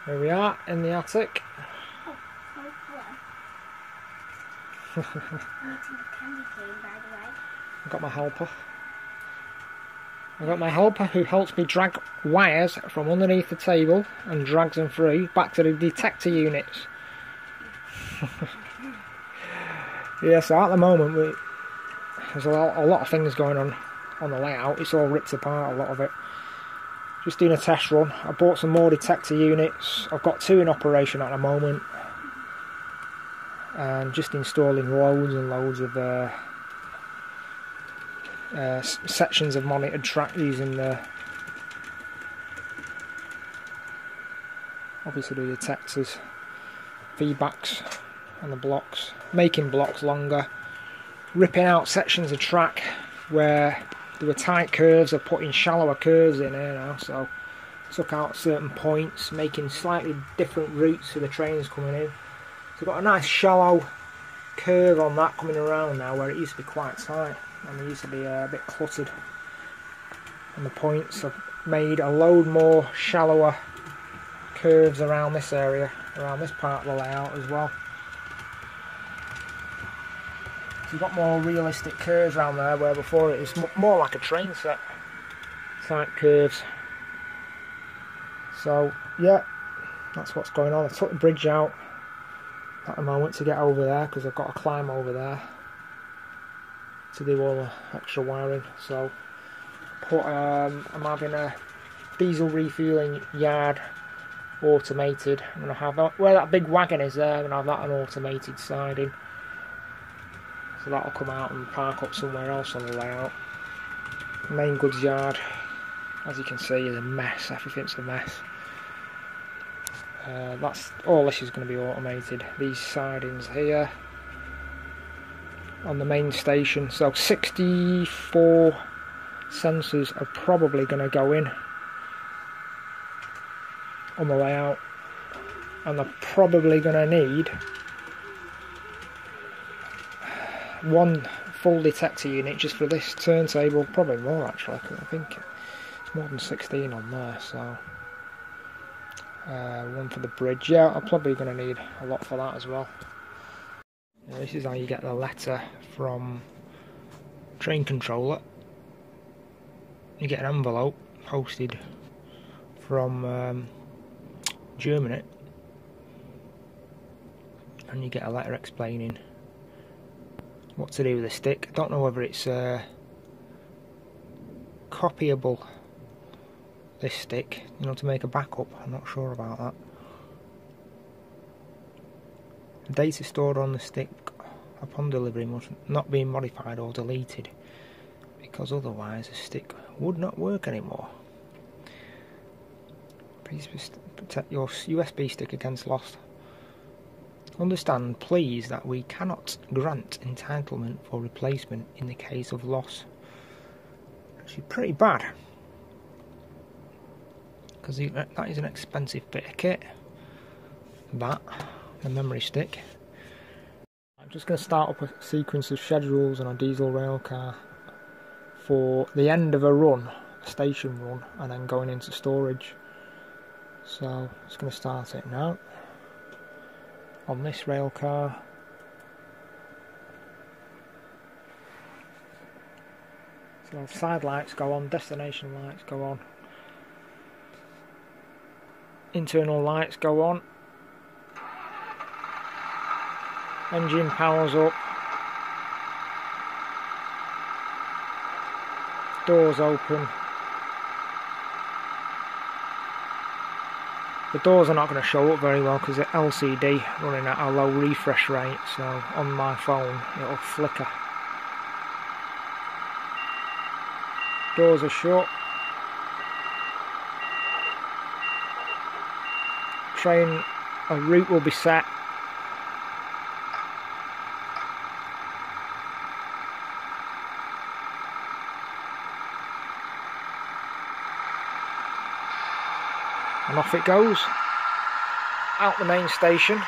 Here we are in the attic. Oh, hello. Eating a candy cane, by the way. I've got my helper. I've got my helper who helps me drag wires from underneath the table and drags them through back to the detector units. Yeah, so at the moment there's a lot of things going on the layout. It's all ripped apart, a lot of it. Just doing a test run. I bought some more detector units. I've got 2 in operation at the moment. And just installing loads and loads of sections of monitored track using the obviously the detectors, feedbacks and the blocks, making blocks longer, ripping out sections of track where there were tight curves. I've put in shallower curves in here now, so took out certain points, making slightly different routes for the trains coming in. So I've got a nice shallow curve on that coming around now, where it used to be quite tight and it used to be a bit cluttered. And the points, I've made a load more shallower curves around this area, around this part of the layout as well. So you've got more realistic curves around there, where before it was more like a train set type curves. So yeah, that's what's going on. I took the bridge out at the moment to get over there because I've got to climb over there to do all the extra wiring. So I'm having a diesel refueling yard automated. I'm going to have that, where that big wagon is there, I'm going to have that on automated siding. So that'll come out and park up somewhere else on the layout. The main goods yard, as you can see, is a mess. Everything's a mess. That's all. This is going to be automated. These sidings here on the main station. So 64 sensors are probably going to go in on the layout, and they're probably going to need 1 full detector unit just for this turntable. Probably more actually. I think it's more than 16 on there. So 1 for the bridge. Yeah, I'm probably going to need a lot for that as well. Yeah, this is how you get the letter from Train Controller. You get an envelope posted from Germany, and you get a letter explaining what to do with the stick. I don't know whether it's copyable, this stick, you know, to make a backup. I'm not sure about that. The data stored on the stick upon delivery must not be modified or deleted, because otherwise the stick would not work anymore. Please protect your USB stick against loss. Understand, please, that we cannot grant entitlement for replacement in the case of loss. Actually, pretty bad, because that is an expensive bit of kit. That, the memory stick. I'm just going to start up a sequence of schedules on a diesel rail car for the end of a run, a station run, and then going into storage. So I'm just going to start it now on this rail car. So side lights go on, destination lights go on, internal lights go on, engine powers up, doors open. The doors are not going to show up very well because they're LCD running at a low refresh rate, so on my phone it'll flicker. Doors are shut. Train, a route will be set. And off it goes, out the main station.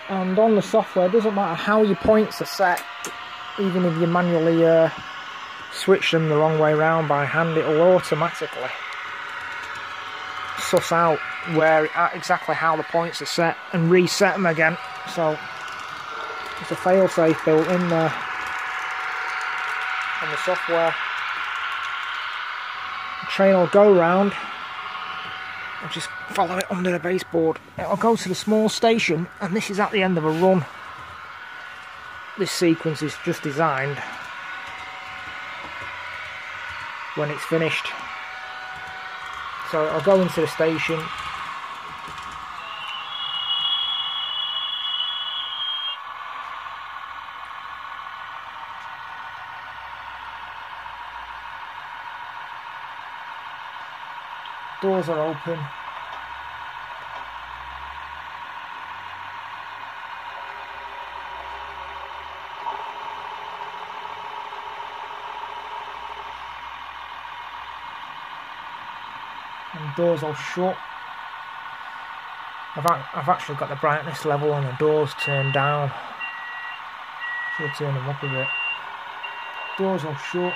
And on the software, it doesn't matter how your points are set, even if you manually switch them the wrong way round by hand, it will automatically suss out exactly how the points are set and reset them again. So there's a failsafe built in there on the software. The train will go round. I'll just follow it under the baseboard. It'll go to the small station, and this is at the end of a run. This sequence is just designed when it's finished. So I'll go into the station. Doors are open. And doors all shut. I've actually got the brightness level and the doors turned down. Should have turned them up a bit. Doors all shut.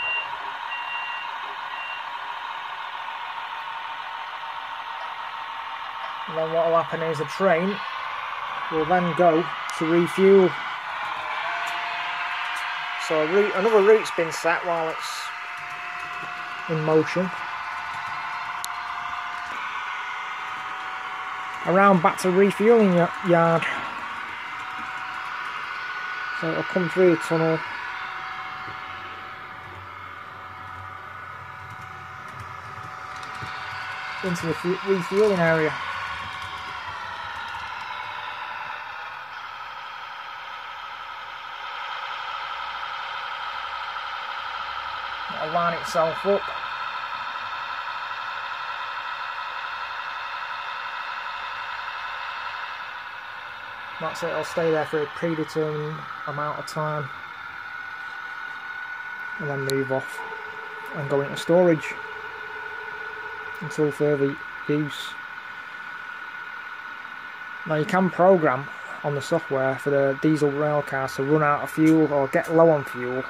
And then what will happen is the train will then go to refuel. So another route's been set while it's in motion. Around back to refueling yard. So it'll come through the tunnel. Into the refueling area. It'll line itself up. That's it, it'll stay there for a predetermined amount of time and then move off and go into storage until further use. Now you can program on the software for the diesel rail cars to run out of fuel or get low on fuel,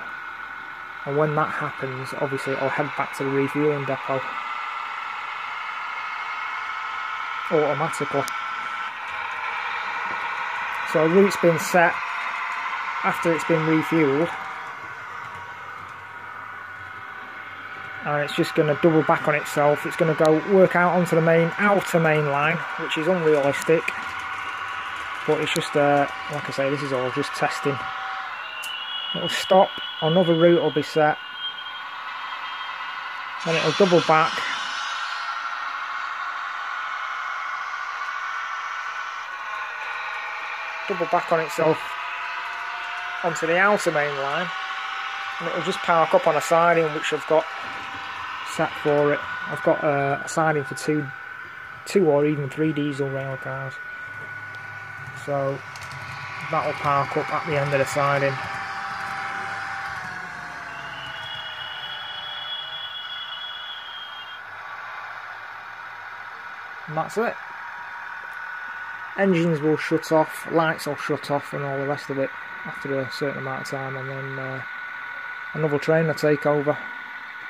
and when that happens obviously it'll head back to the refueling depot automatically. So a route's been set after it's been refueled, and it's just going to double back on itself. It's going to go work out onto the outer main line, which is unrealistic, but it's just like I say, this is all just testing. It'll stop, another route will be set, then it'll double back. Double back on itself onto the outer main line, and it'll just park up on a siding which I've got set for it. I've got a siding for two or even three diesel rail cars, so that will park up at the end of the siding. And that's it. Engines will shut off, lights will shut off and all the rest of it after a certain amount of time, and then another train will take over.